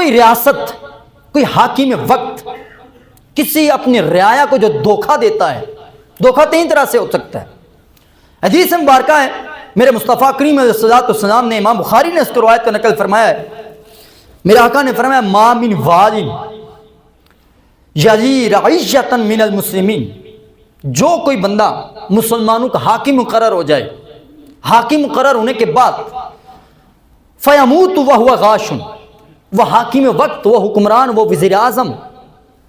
کوئی ریاست، کوئی حاکم وقت کسی اپنی رعایا کو جو دھوکہ دیتا ہے، دھوکہ تین طرح سے ہو سکتا ہے۔ حدیث مبارکہ ہے، میرے مصطفیٰ کریم علیہ الصلوۃ والسلام نے، امام بخاری نے اس کو روایت کو نقل فرمایا ہے، میرے آقا نے فرمایا ما من وال یلی رعیۃ من المسلمین، جو کوئی بندہ مسلمانوں کا حاکم مقرر ہو جائے، حاکم مقرر ہونے کے بعد فیموت وہو غاش، وہ حاکم وقت، وہ حکمران، وہ وزیر اعظم،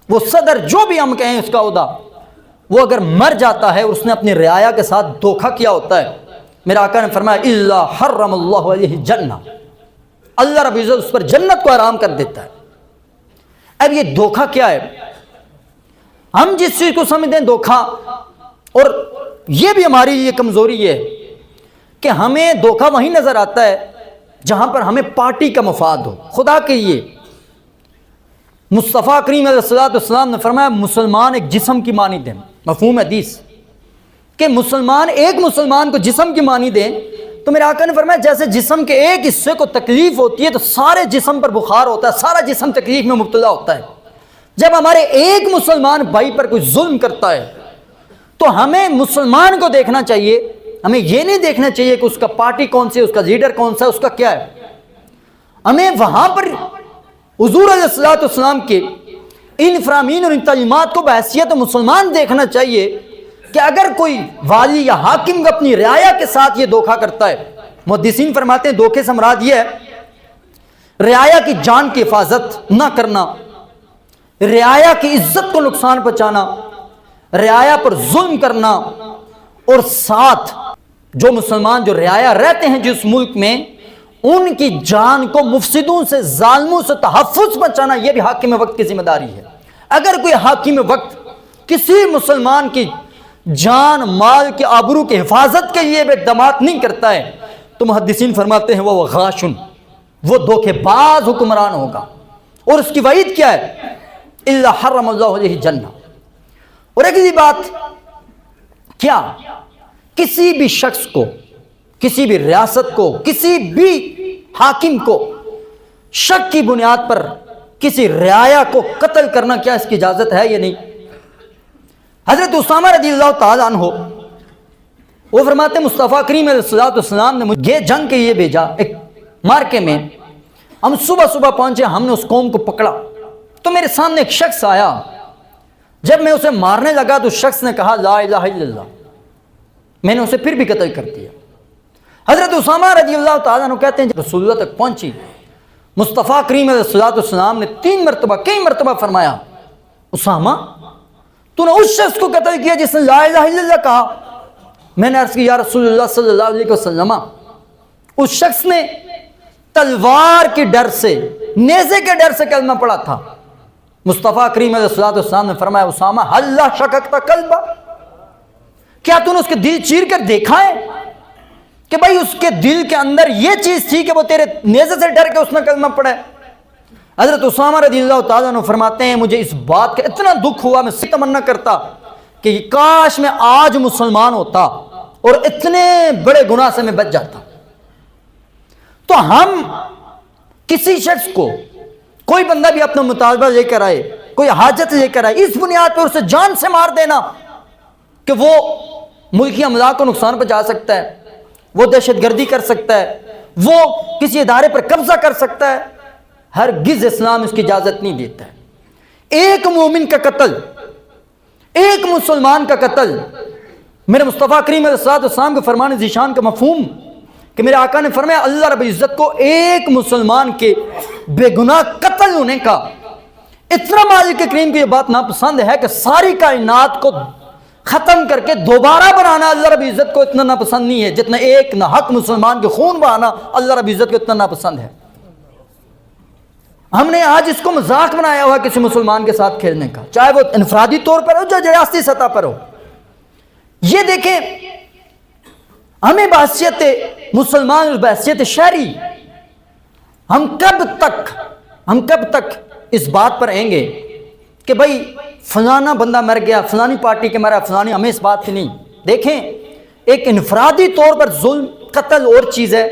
وہ صدر، جو بھی ہم کہیں اس کا عہدہ، وہ اگر مر جاتا ہے اور اس نے اپنی رعایا کے ساتھ دھوکہ کیا ہوتا ہے، میرا آقا نے فرمایا الا حرم اللہ علیہ الجنہ، اللہ رب العزت اس پر جنت کو حرام کر دیتا ہے۔ اب یہ دھوکہ کیا ہے؟ ہم جس چیز کو سمجھتے ہیں دھوکہ، اور یہ بھی ہماری یہ کمزوری ہے کہ ہمیں دھوکہ وہیں نظر آتا ہے جہاں پر ہمیں پارٹی کا مفاد ہو۔ خدا کے لیے مصطفیٰ کریم علیہ الصلوۃ والسلام نے فرمایا مسلمان ایک جسم کی مانند ہیں، مفہوم حدیث کہ مسلمان ایک مسلمان کو جسم کی مانند دیں، تو میرے آقا نے فرمایا جیسے جسم کے ایک حصے کو تکلیف ہوتی ہے تو سارے جسم پر بخار ہوتا ہے، سارا جسم تکلیف میں مبتلا ہوتا ہے۔ جب ہمارے ایک مسلمان بھائی پر کوئی ظلم کرتا ہے تو ہمیں مسلمان کو دیکھنا چاہیے، ہمیں یہ نہیں دیکھنا چاہیے کہ اس کا پارٹی کون سی ہے، اس کا لیڈر کون سا ہے، اس کا کیا ہے۔ ہمیں وہاں پر حضور علیہ الصلوۃ والسلام کے ان فرامین اور ان تعلیمات کو بحیثیت مسلمان دیکھنا چاہیے کہ اگر کوئی والی یا حاکم اپنی رعایا کے ساتھ یہ دھوکہ کرتا ہے، محدثین فرماتے ہیں دھوکے سے مراد یہ ہے رعایا کی جان کی حفاظت نہ کرنا، رعایا کی عزت کو نقصان پہنچانا، رعایا پر ظلم کرنا، اور ساتھ جو مسلمان جو رعایا رہتے ہیں جس ملک میں ان کی جان کو مفسدوں سے، ظالموں سے تحفظ پہنچانا، یہ بھی حاکم وقت کی ذمہ داری ہے۔ اگر کوئی حاکم وقت کسی مسلمان کی جان، مال کے آبرو کی حفاظت کے لیے اقدامات نہیں کرتا ہے تو محدثین فرماتے ہیں وہ غاشن، وہ دھوکے باز حکمران ہوگا۔ اور اس کی وعید کیا ہے؟ الا حرم اللہ علیہ الجنہ۔ اور اگلی بات کیا؟ کسی بھی شخص کو، کسی بھی ریاست کو، کسی بھی حاکم کو شک کی بنیاد پر کسی رعایا کو قتل کرنا، کیا اس کی اجازت ہے یا نہیں؟ حضرت اسامہ رضی اللہ تعالیٰ عنہ وہ فرماتے ہیں مصطفیٰ کریم علیہ الصلوۃ والسلام نے مجھے جنگ کے لیے بھیجا، ایک مارکے میں ہم صبح صبح پہنچے، ہم نے اس قوم کو پکڑا تو میرے سامنے ایک شخص آیا، جب میں اسے مارنے لگا تو شخص نے کہا لا الہ الا اللہ، میں نے اسے پھر بھی قتل کر دیا۔ حضرت اسامہ رضی اللہ تعالیٰ عنہ کہتے ہیں جب رسول اللہ تک پہنچی، مصطفیٰ کریم علیہ الصلوۃ والسلام نے کئی مرتبہ فرمایا اسامہ تو نے اس شخص کو قتل کیا جس نے لا الہ الا اللہ کہا؟ میں نے عرض کی یا رسول اللہ صلی اللہ علیہ وسلم، اس شخص نے تلوار کے ڈر سے، نیزے کے ڈر سے کلمہ پڑھا تھا۔ مصطفیٰ کریم علیہ الصلوۃ والسلام نے فرمایا اسامہ ہل شککت قلبہ، کیا تو نے اس کے دل چیر کر دیکھا ہے کہ بھائی اس کے دل کے اندر یہ چیز تھی کہ وہ تیرے نیزے سے ڈر کے اس نے کلمہ پڑھا ہے؟ حضرت اسامہ رضی اللہ تعالیٰ عنہ فرماتے ہیں مجھے اس بات کا اتنا دکھ ہوا، میں تمنا کرتا کہ کاش میں آج مسلمان ہوتا اور اتنے بڑے گناہ سے میں بچ جاتا۔ تو ہم کسی شخص کو، کوئی بندہ بھی اپنا مطالبہ لے کر آئے، کوئی حاجت لے کر آئے، اس بنیاد پر اسے جان سے مار دینا کہ وہ ملکی املاک کو نقصان پہنچا سکتا ہے، وہ دہشت گردی کر سکتا ہے، وہ کسی ادارے پر قبضہ کر سکتا ہے، ہرگز اسلام اس کی اجازت نہیں دیتا ہے۔ ایک مومن کا قتل، ایک مسلمان کا قتل، میرے مصطفیٰ کریم علیہ الصلوۃ والسلام کے فرمان ذیشان کا مفہوم کہ میرے آقا نے فرمایا اللہ رب العزت کو ایک مسلمان کے بے گناہ قتل ہونے کا اتنا مالک کریم کی یہ بات ناپسند ہے کہ ساری کائنات کو ختم کر کے دوبارہ بنانا اللہ رب العزت کو اتنا ناپسند نہیں ہے جتنا ایک ناحق مسلمان کے خون بہانا اللہ رب العزت کو اتنا ناپسند ہے۔ ہم نے آج اس کو مذاق بنایا ہوا کسی مسلمان کے ساتھ کھیلنے کا، چاہے وہ انفرادی طور پر ہو یا ریاستی سطح پر ہو۔ یہ دیکھیں ہمیں بحثیت مسلمان اور بحثیت شہری ہم کب تک اس بات پر آئیں گے کہ بھائی فلانا بندہ مر گیا، فلانی پارٹی کے مرا، فلانی، ہمیں اس بات کی نہیں۔ دیکھیں ایک انفرادی طور پر ظلم، قتل اور چیز ہے،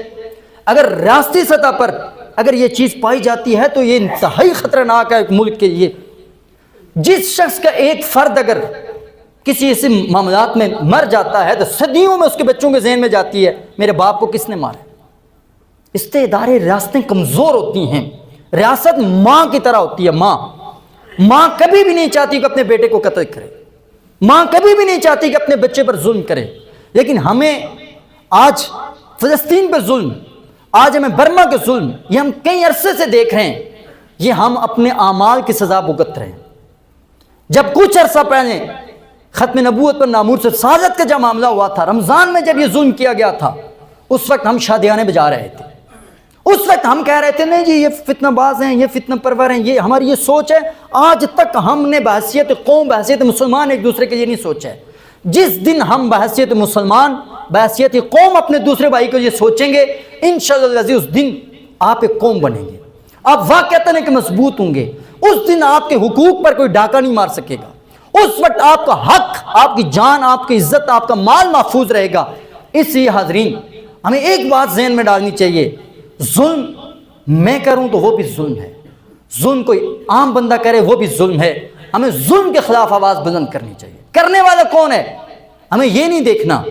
اگر ریاستی سطح پر اگر یہ چیز پائی جاتی ہے تو یہ انتہائی خطرناک ہے ایک ملک کے لیے. جس شخص کا ایک فرد اگر کسی ایسے معاملات میں مر جاتا ہے تو صدیوں میں اس کے بچوں کے ذہن میں جاتی ہے میرے باپ کو کس نے مارا. استعدارے ریاستیں کمزور ہوتی ہیں. ریاست ماں کی طرح ہوتی ہے. ماں کبھی بھی نہیں چاہتی کہ اپنے بیٹے کو قتل کرے. ماں کبھی بھی نہیں چاہتی کہ اپنے بچے پر ظلم کرے. لیکن ہمیں آج فلسطین پر ظلم، آج ہمیں برما کے ظلم، یہ ہم کئی عرصے سے دیکھ رہے ہیں. یہ ہم اپنے اعمال کی سزا بھگت رہے ہیں. جب کچھ عرصہ پہلے ختم نبوت پر نامور سے سازت کا جب معاملہ ہوا تھا، رمضان میں جب یہ ظلم کیا گیا تھا، اس وقت ہم شادیانے بجا رہے تھے. اس وقت ہم کہہ رہے تھے نہیں جی یہ فتنہ باز ہیں، یہ فتنہ پرور ہیں، یہ ہماری یہ سوچ ہے. آج تک ہم نے بحیثیت قوم، بحیثیت مسلمان ایک دوسرے کے لیے نہیں سوچا ہے. جس دن ہم بحیثیت مسلمان، بحیثیت قوم اپنے دوسرے بھائی کو یہ سوچیں گے، انشاءاللہ العزیز اس دن آپ ایک قوم بنیں گے. آپ واقعتاً ایک مضبوط ہوں گے. اس دن آپ کے حقوق پر کوئی ڈاکہ نہیں مار سکے گا. اس وقت آپ کا حق، آپ کی جان، آپ کی عزت، آپ کا مال محفوظ رہے گا. اس لیے حاضرین ہمیں ایک بات ذہن میں ڈالنی چاہیے، ظلم میں کروں تو وہ بھی ظلم ہے، ظلم کوئی عام بندہ کرے وہ بھی ظلم ہے. ہمیں ظلم کے خلاف آواز بلند کرنی چاہیے. کرنے والا کون ہے ہمیں یہ نہیں دیکھنا.